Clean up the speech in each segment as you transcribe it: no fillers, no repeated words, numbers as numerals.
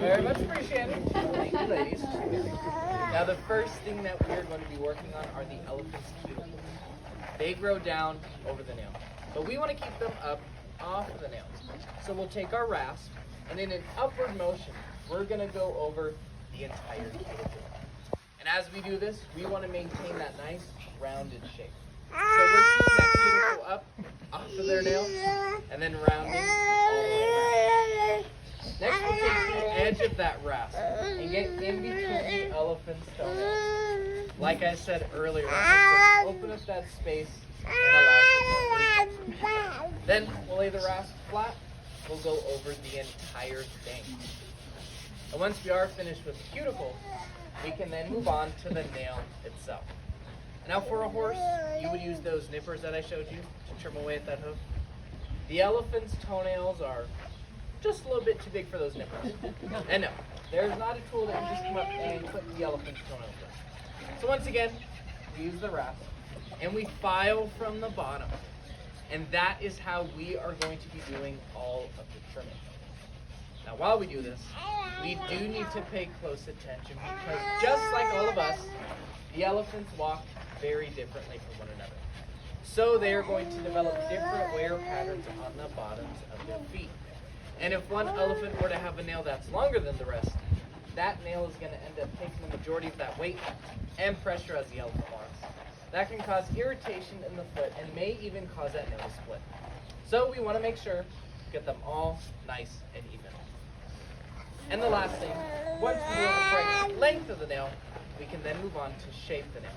Very much appreciated. Thank you, ladies. Now, the first thing that we're going to be working on are the elephant's cuticles. They grow down over the nail, but we want to keep them up off of the nails. So we'll take our rasp, and in an upward motion, we're going to go over the entire cuticle. And as we do this, we want to maintain that nice rounded shape. So we're keeping that cuticle up off of their nails, and then rounding all the way around. Next, we'll take the edge of that rasp and get in between the elephant's toenails. Like I said earlier, just open up that space and allow for more movement. Then we'll lay the rasp flat. We'll go over the entire thing. And once we are finished with the cuticle, we can then move on to the nail itself. Now for a horse, you would use those nippers that I showed you to trim away at that hoof. The elephant's toenails are just a little bit too big for those nippers. And no, there's not a tool that you just come up and clip the elephant's toenails with. So once again, we use the rasp and we file from the bottom. And that is how we are going to be doing all of the trimming. Now while we do this, we do need to pay close attention because just like all of us, the elephants walk very differently from one another. So they are going to develop different wear patterns on the bottoms of their feet. And if one elephant were to have a nail that's longer than the rest, that nail is going to end up taking the majority of that weight and pressure as the elephant walks. That can cause irritation in the foot and may even cause that nail to split. So we want to make sure to get them all nice and even. And the last thing, once we know the correct length of the nail, we can then move on to shape the nail.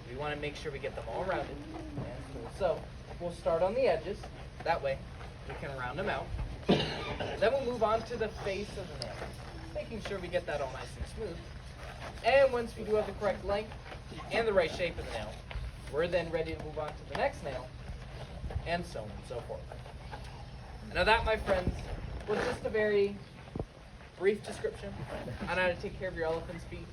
We want to make sure we get them all rounded and cool. So we'll start on the edges. That way we can round them out. Then we'll move on to the face of the nail, making sure we get that all nice and smooth. And once we do have the correct length and the right shape of the nail, we're then ready to move on to the next nail, and so on and so forth. Now that, my friends, was just a very brief description on how to take care of your elephant's feet.